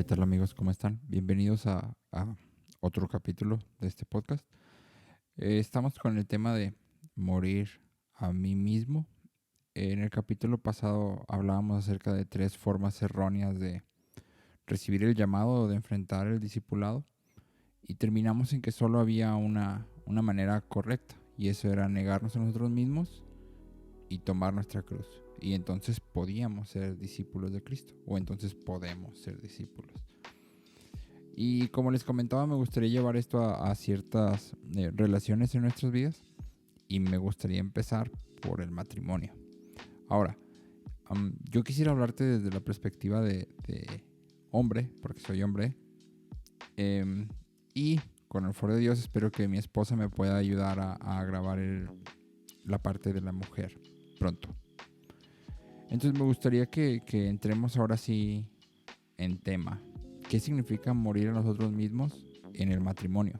¿Qué tal amigos? ¿Cómo están? Bienvenidos a otro capítulo de este podcast. Estamos con el tema de morir a mí mismo. En el capítulo pasado hablábamos acerca de 3 formas erróneas de recibir el llamado o de enfrentar el discipulado y terminamos en que solo había una manera correcta y eso era negarnos a nosotros mismos y tomar nuestra cruz. Y entonces podíamos ser discípulos de Cristo o entonces podemos ser discípulos. Y como les comentaba, me gustaría llevar esto a ciertas relaciones en nuestras vidas y me gustaría empezar por el matrimonio. Ahora, yo quisiera hablarte desde la perspectiva de hombre, porque soy hombre, y con el favor de Dios espero que mi esposa me pueda ayudar a grabar la parte de la mujer pronto. Entonces me gustaría que entremos ahora sí en tema. ¿Qué significa morir a nosotros mismos en el matrimonio?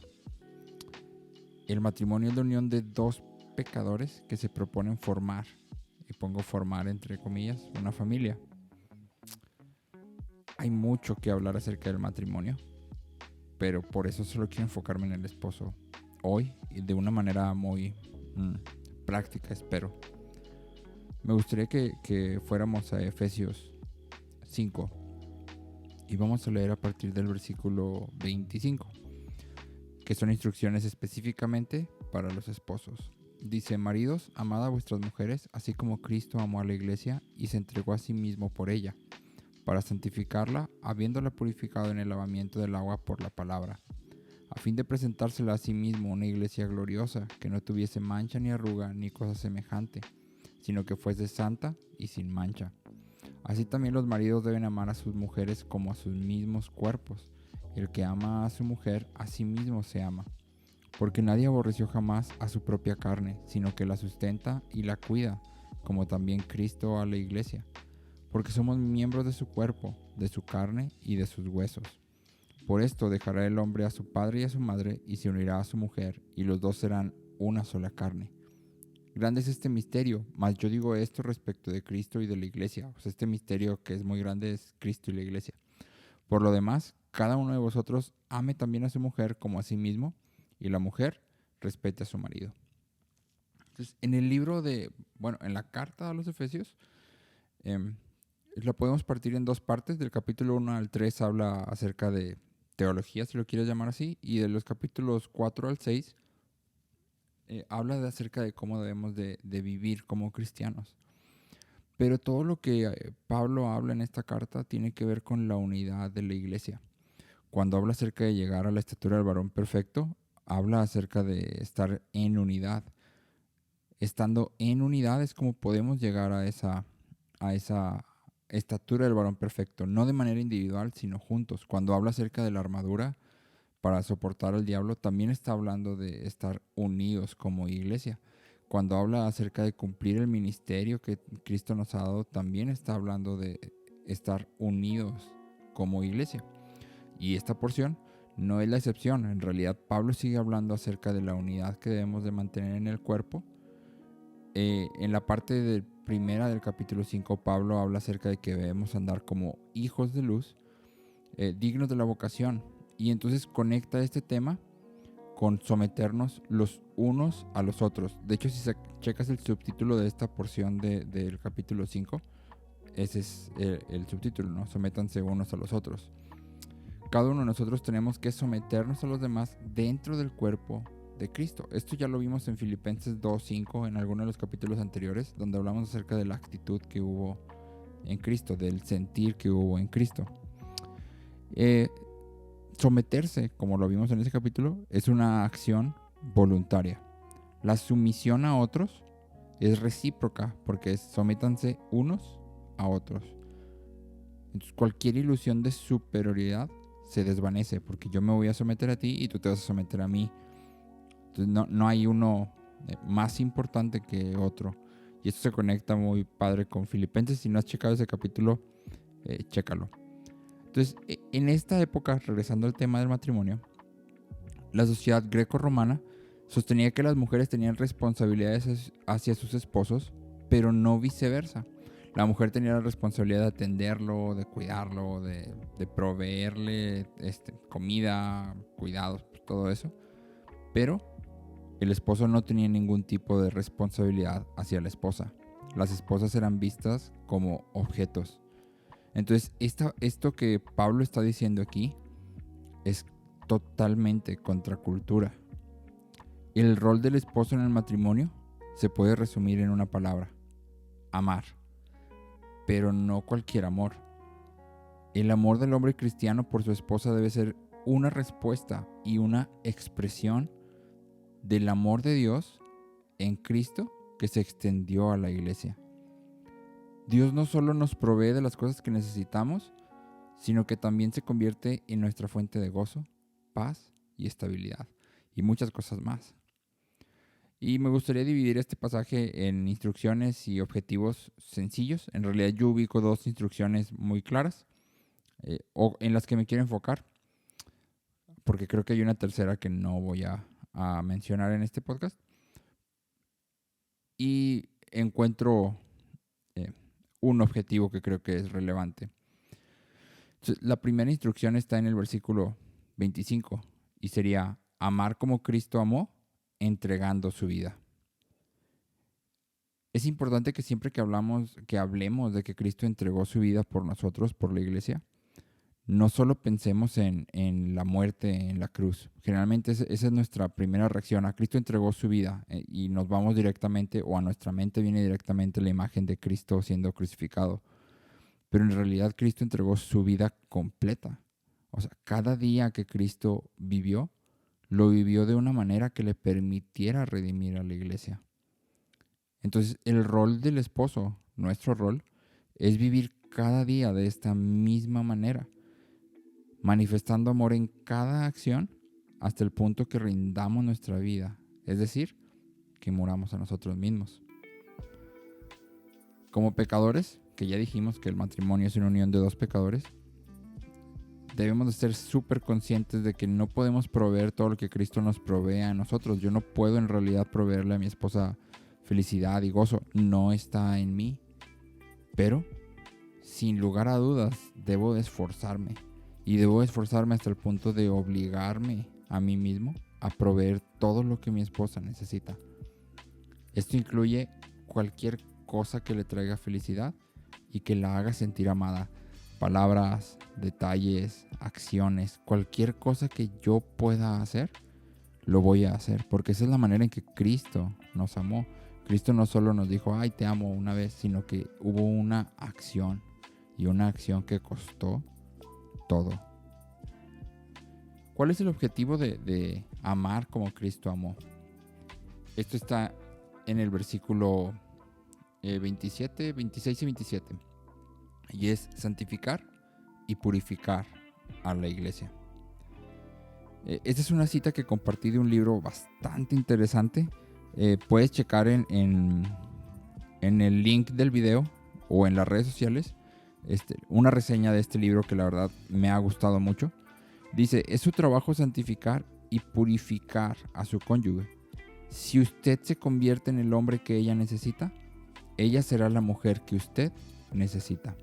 El matrimonio es la unión de dos pecadores que se proponen formar, y pongo formar entre comillas, una familia. Hay mucho que hablar acerca del matrimonio, pero por eso solo quiero enfocarme en el esposo hoy y de una manera muy práctica, espero. Me gustaría que fuéramos a Efesios 5 y vamos a leer a partir del versículo 25, que son instrucciones específicamente para los esposos. Dice: maridos, amad a vuestras mujeres, así como Cristo amó a la iglesia y se entregó a sí mismo por ella, para santificarla, habiéndola purificado en el lavamiento del agua por la palabra, a fin de presentársela a sí mismo una iglesia gloriosa, que no tuviese mancha ni arruga ni cosa semejante, sino que fuese santa y sin mancha. Así también los maridos deben amar a sus mujeres como a sus mismos cuerpos. El que ama a su mujer, a sí mismo se ama. Porque nadie aborreció jamás a su propia carne, sino que la sustenta y la cuida, como también Cristo a la iglesia. Porque somos miembros de su cuerpo, de su carne y de sus huesos. Por esto dejará el hombre a su padre y a su madre, y se unirá a su mujer, y los dos serán una sola carne. Grande es este misterio, mas yo digo esto respecto de Cristo y de la iglesia. O sea, este misterio que es muy grande es Cristo y la iglesia. Por lo demás, cada uno de vosotros ame también a su mujer como a sí mismo, y la mujer respete a su marido. Entonces, en el libro en la carta a los Efesios, la podemos partir en dos partes. Del capítulo 1 al 3 habla acerca de teología, si lo quieres llamar así, y de los capítulos 4 al 6 habla acerca de cómo debemos de vivir como cristianos. Pero todo lo que Pablo habla en esta carta tiene que ver con la unidad de la iglesia. Cuando habla acerca de llegar a la estatura del varón perfecto, habla acerca de estar en unidad. Estando en unidad es como podemos llegar a esa estatura del varón perfecto, no de manera individual, sino juntos. Cuando habla acerca de la armadura para soportar al diablo, también está hablando de estar unidos como iglesia. Cuando habla acerca de cumplir el ministerio que Cristo nos ha dado, también está hablando de estar unidos como iglesia. Y esta porción no es la excepción. En realidad, Pablo sigue hablando acerca de la unidad que debemos de mantener en el cuerpo. En la parte primera del capítulo 5, Pablo habla acerca de que debemos andar como hijos de luz, dignos de la vocación. Y entonces conecta este tema con someternos los unos a los otros. De hecho, si checas el subtítulo de esta porción del capítulo 5, ese es el subtítulo, ¿no? Sométanse unos a los otros. Cada uno de nosotros tenemos que someternos a los demás dentro del cuerpo de Cristo. Esto ya lo vimos en Filipenses 2:5, en algunos de los capítulos anteriores, donde hablamos acerca de la actitud que hubo en Cristo, del sentir que hubo en Cristo. Someterse, como lo vimos en ese capítulo, es una acción voluntaria. La sumisión a otros es recíproca, porque es sométanse unos a otros. Entonces, cualquier ilusión de superioridad se desvanece, porque yo me voy a someter a ti y tú te vas a someter a mí. Entonces, no hay uno más importante que otro. Y esto se conecta muy padre con Filipenses. Si no has checado ese capítulo, chécalo. Entonces, en esta época, regresando al tema del matrimonio, la sociedad greco-romana sostenía que las mujeres tenían responsabilidades hacia sus esposos, pero no viceversa. La mujer tenía la responsabilidad de atenderlo, de cuidarlo, de proveerle comida, cuidados, pues, todo eso. Pero el esposo no tenía ningún tipo de responsabilidad hacia la esposa. Las esposas eran vistas como objetos. Entonces, esto que Pablo está diciendo aquí es totalmente contracultura. El rol del esposo en el matrimonio se puede resumir en una palabra: amar. Pero no cualquier amor. El amor del hombre cristiano por su esposa debe ser una respuesta y una expresión del amor de Dios en Cristo que se extendió a la iglesia. Dios no solo nos provee de las cosas que necesitamos, sino que también se convierte en nuestra fuente de gozo, paz y estabilidad, y muchas cosas más. Y me gustaría dividir este pasaje en instrucciones y objetivos sencillos. En realidad yo ubico 2 instrucciones muy claras, o en las que me quiero enfocar, porque creo que hay una tercera que no voy a mencionar en este podcast. Y encuentro un objetivo que creo que es relevante. Entonces, la primera instrucción está en el versículo 25 y sería: amar como Cristo amó, entregando su vida. Es importante que siempre que hablemos de que Cristo entregó su vida por nosotros, por la iglesia, no solo pensemos en la muerte en la cruz. Generalmente esa es nuestra primera reacción: a Cristo entregó su vida, y nos vamos directamente, o a nuestra mente viene directamente la imagen de Cristo siendo crucificado. Pero en realidad Cristo entregó su vida completa. O sea, cada día que Cristo vivió, lo vivió de una manera que le permitiera redimir a la iglesia. Entonces, el rol del esposo, nuestro rol, es vivir cada día de esta misma manera, manifestando amor en cada acción hasta el punto que rindamos nuestra vida, es decir, que muramos a nosotros mismos. Como pecadores, que ya dijimos que el matrimonio es una unión de 2 pecadores, debemos de ser súper conscientes de que no podemos proveer todo lo que Cristo nos provee a nosotros. Yo no puedo en realidad proveerle a mi esposa felicidad y gozo, no está en mí. Pero, sin lugar a dudas, debo de esforzarme. Y debo esforzarme hasta el punto de obligarme a mí mismo a proveer todo lo que mi esposa necesita. Esto incluye cualquier cosa que le traiga felicidad y que la haga sentir amada. Palabras, detalles, acciones, cualquier cosa que yo pueda hacer, lo voy a hacer. Porque esa es la manera en que Cristo nos amó. Cristo no solo nos dijo, ay, te amo una vez, sino que hubo una acción. Y una acción que costó todo. ¿Cuál es el objetivo de amar como Cristo amó? Esto está en el versículo 27, 26 y 27. Y es santificar y purificar a la iglesia. Esta es una cita que compartí de un libro bastante interesante. Puedes checar en el link del video o en las redes sociales una reseña de este libro que la verdad me ha gustado mucho. Dice, es su trabajo santificar y purificar a su cónyuge. Si usted se convierte en el hombre que ella necesita, ella será la mujer que usted necesita.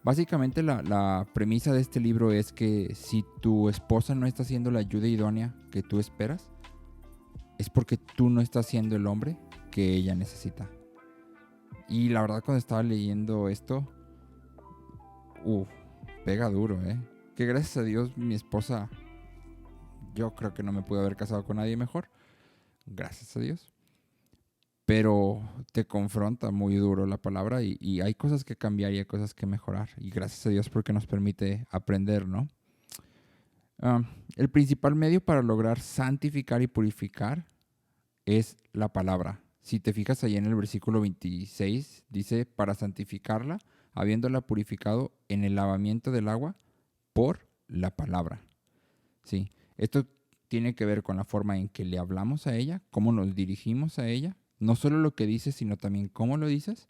Básicamente la premisa de este libro es que si tu esposa no está haciendo la ayuda idónea que tú esperas, es porque tú no estás siendo el hombre que ella necesita. Y la verdad, cuando estaba leyendo esto, pega duro, que gracias a Dios mi esposa, yo creo que no me pude haber casado con nadie mejor, gracias a Dios. Pero te confronta muy duro la palabra y hay cosas que cambiar y hay cosas que mejorar. Y gracias a Dios porque nos permite aprender, ¿no? El principal medio para lograr santificar y purificar es la palabra. Si te fijas ahí en el versículo 26, dice, para santificarla, habiéndola purificado en el lavamiento del agua por la palabra. Sí, esto tiene que ver con la forma en que le hablamos a ella, cómo nos dirigimos a ella. No solo lo que dices, sino también cómo lo dices,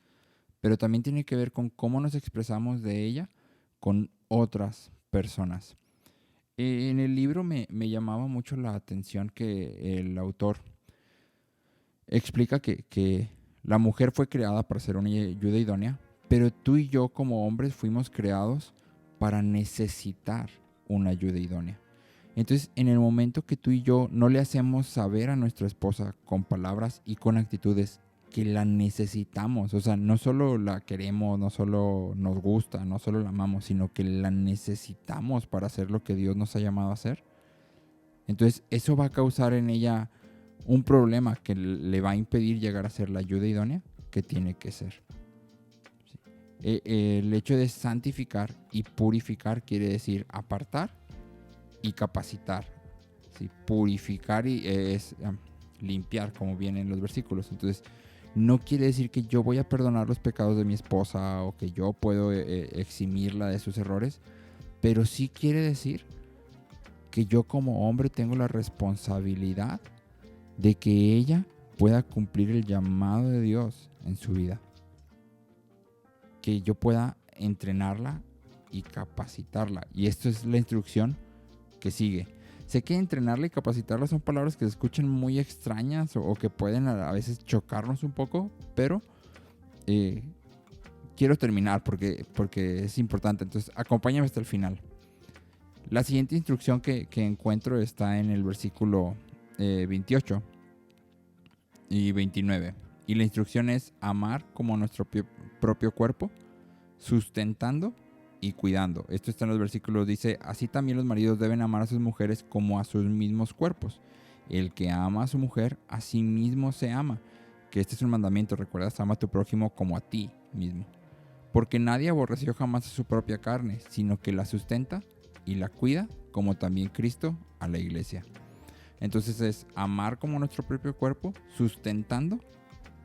pero también tiene que ver con cómo nos expresamos de ella con otras personas. En el libro me llamaba mucho la atención que el autor explica que la mujer fue creada para ser una ayuda idónea, Pero tú y yo como hombres fuimos creados para necesitar una ayuda idónea. Entonces, en el momento que tú y yo no le hacemos saber a nuestra esposa con palabras y con actitudes que la necesitamos, o sea, no solo la queremos, no solo nos gusta, no solo la amamos, sino que la necesitamos para hacer lo que Dios nos ha llamado a hacer, entonces eso va a causar en ella un problema que le va a impedir llegar a ser la ayuda idónea que tiene que ser. El hecho de santificar y purificar quiere decir apartar y capacitar. ¿Sí? Purificar es limpiar, como viene en los versículos. Entonces, no quiere decir que yo voy a perdonar los pecados de mi esposa o que yo puedo eximirla de sus errores, pero sí quiere decir que yo como hombre tengo la responsabilidad de que ella pueda cumplir el llamado de Dios en su vida. Que yo pueda entrenarla y capacitarla. Y esto es la instrucción que sigue. Sé que entrenarla y capacitarla son palabras que se escuchan muy extrañas o que pueden a veces chocarnos un poco, pero quiero terminar porque es importante. Entonces, acompáñame hasta el final. La siguiente instrucción que encuentro está en el versículo 28 y 29. Y la instrucción es amar como nuestro propio cuerpo, sustentando y cuidando. Esto está en los versículos, dice, así también los maridos deben amar a sus mujeres como a sus mismos cuerpos. El que ama a su mujer, a sí mismo se ama. Que este es un mandamiento, recuerdas, ama a tu prójimo como a ti mismo. Porque nadie aborreció jamás a su propia carne, sino que la sustenta y la cuida, como también Cristo a la iglesia. Entonces es amar como nuestro propio cuerpo, sustentando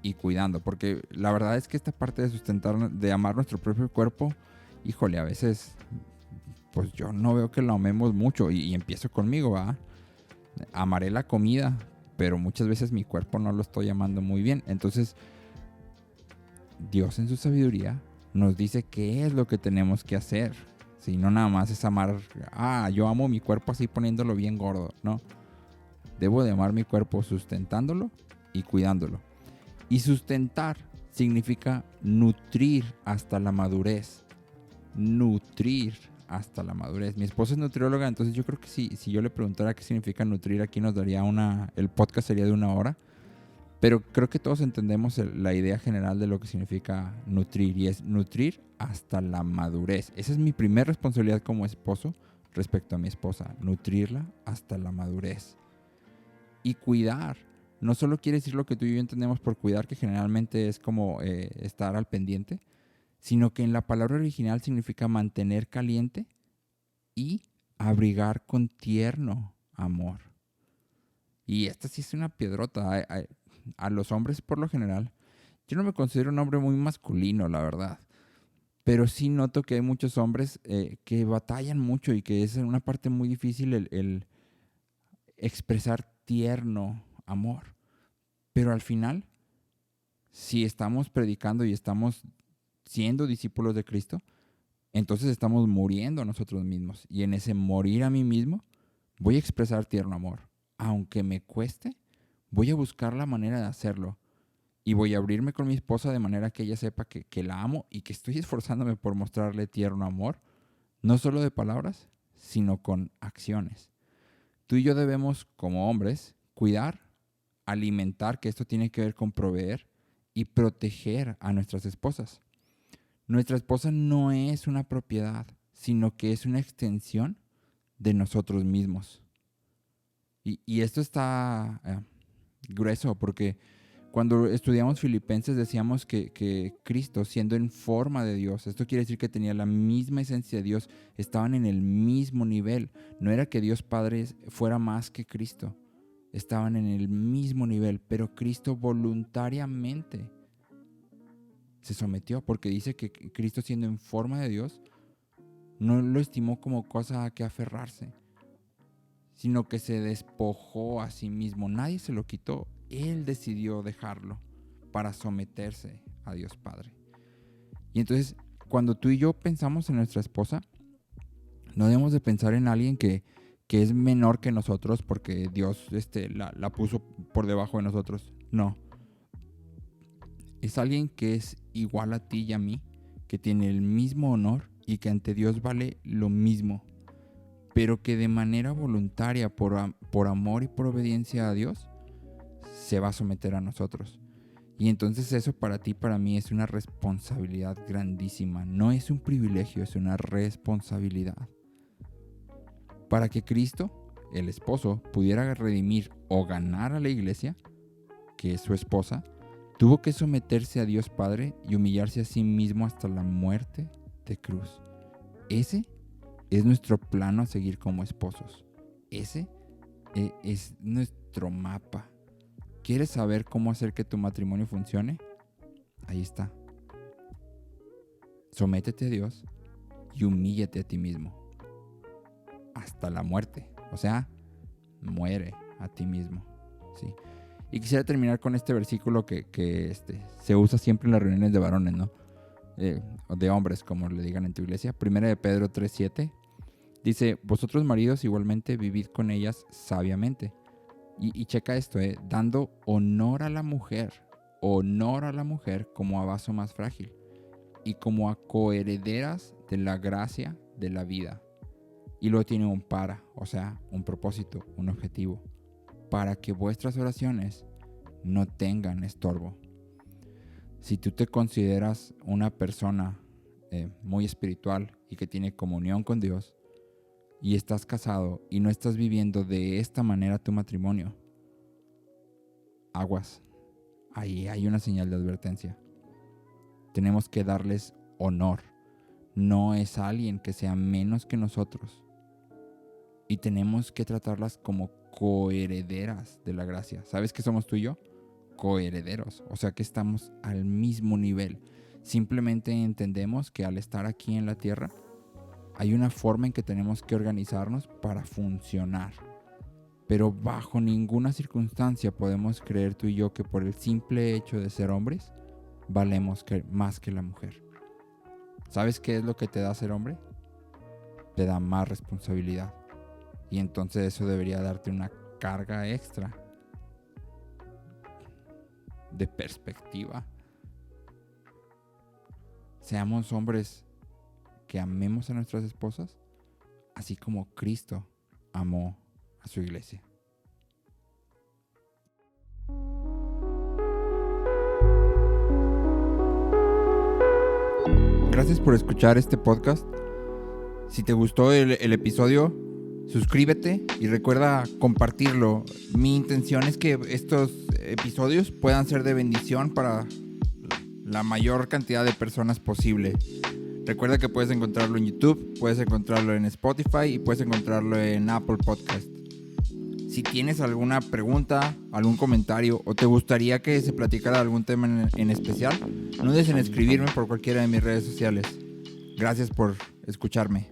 y cuidando, porque la verdad es que esta parte de sustentar, de amar nuestro propio cuerpo, híjole, a veces pues yo no veo que lo amemos mucho y empiezo conmigo, ¿verdad? Amaré la comida, pero muchas veces mi cuerpo no lo estoy amando muy bien. Entonces Dios en su sabiduría nos dice qué es lo que tenemos que hacer. Si no nada más es amar, yo amo mi cuerpo así poniéndolo bien gordo, no. Debo de amar mi cuerpo sustentándolo y cuidándolo. Y sustentar significa nutrir hasta la madurez. Nutrir hasta la madurez. Mi esposa es nutrióloga, entonces yo creo que si yo le preguntara qué significa nutrir, aquí nos daría el podcast sería de 1 hora. Pero creo que todos entendemos la idea general de lo que significa nutrir, y es nutrir hasta la madurez. Esa es mi primera responsabilidad como esposo respecto a mi esposa, nutrirla hasta la madurez. Y cuidar, no solo quiere decir lo que tú y yo entendemos por cuidar, que generalmente es como estar al pendiente, sino que en la palabra original significa mantener caliente y abrigar con tierno amor. Y esta sí es una piedrota. A los hombres por lo general, yo no me considero un hombre muy masculino, la verdad, pero sí noto que hay muchos hombres que batallan mucho y que es una parte muy difícil el expresar tierno amor. Pero al final, si estamos predicando y estamos siendo discípulos de Cristo, entonces estamos muriendo a nosotros mismos. Y en ese morir a mí mismo, voy a expresar tierno amor. Aunque me cueste, voy a buscar la manera de hacerlo. Y voy a abrirme con mi esposa de manera que ella sepa que la amo y que estoy esforzándome por mostrarle tierno amor. No solo de palabras, sino con acciones. Tú y yo debemos, como hombres, cuidar, alimentar, que esto tiene que ver con proveer, y proteger a nuestras esposas. Nuestra esposa no es una propiedad, sino que es una extensión de nosotros mismos. Y esto está grueso, porque cuando estudiamos Filipenses decíamos que Cristo, siendo en forma de Dios, esto quiere decir que tenía la misma esencia de Dios, estaban en el mismo nivel. No era que Dios Padre fuera más que Cristo, estaban en el mismo nivel, pero Cristo voluntariamente se sometió, porque dice que Cristo, siendo en forma de Dios, no lo estimó como cosa a que aferrarse, sino que se despojó a sí mismo. Nadie se lo quitó. Él decidió dejarlo para someterse a Dios Padre. Y entonces, cuando tú y yo pensamos en nuestra esposa, no debemos de pensar en alguien que es menor que nosotros porque Dios la puso por debajo de nosotros. No. Es alguien que es igual a ti y a mí, que tiene el mismo honor y que ante Dios vale lo mismo, pero que de manera voluntaria, por amor y por obediencia a Dios, se va a someter a nosotros. Y entonces eso para ti, para mí, es una responsabilidad grandísima. No es un privilegio, es una responsabilidad. Para que Cristo, el esposo, pudiera redimir o ganar a la iglesia, que es su esposa, tuvo que someterse a Dios Padre y humillarse a sí mismo hasta la muerte de cruz. Ese es nuestro plano a seguir como esposos. Ese es nuestro mapa. ¿Quieres saber cómo hacer que tu matrimonio funcione? Ahí está. Sométete a Dios y humíllate a ti mismo. Hasta la muerte. O sea, muere a ti mismo. ¿Sí? Y quisiera terminar con este versículo que se usa siempre en las reuniones de varones, ¿no? O de hombres, como le digan en tu iglesia. 1 de Pedro 3:7. Dice, vosotros maridos igualmente vivid con ellas sabiamente. Y checa esto, dando honor a la mujer como a vaso más frágil y como a coherederas de la gracia de la vida. Y luego tiene un un propósito, un objetivo, para que vuestras oraciones no tengan estorbo. Si tú te consideras una persona muy espiritual y que tiene comunión con Dios, y estás casado y no estás viviendo de esta manera tu matrimonio, aguas. Ahí hay una señal de advertencia. Tenemos que darles honor. No es alguien que sea menos que nosotros. Y tenemos que tratarlas como coherederas de la gracia. ¿Sabes qué somos tú y yo? Coherederos. O sea que estamos al mismo nivel. Simplemente entendemos que al estar aquí en la tierra, hay una forma en que tenemos que organizarnos para funcionar. Pero bajo ninguna circunstancia podemos creer tú y yo que por el simple hecho de ser hombres, valemos más que la mujer. ¿Sabes qué es lo que te da ser hombre? Te da más responsabilidad. Y entonces eso debería darte una carga extra de perspectiva. Seamos hombres que amemos a nuestras esposas, así como Cristo amó a su iglesia. Gracias por escuchar este podcast. Si te gustó el episodio, suscríbete y recuerda compartirlo. Mi intención es que estos episodios puedan ser de bendición para la mayor cantidad de personas posible. Recuerda que puedes encontrarlo en YouTube, puedes encontrarlo en Spotify y puedes encontrarlo en Apple Podcast. Si tienes alguna pregunta, algún comentario o te gustaría que se platicara algún tema en especial, no dudes en escribirme por cualquiera de mis redes sociales. Gracias por escucharme.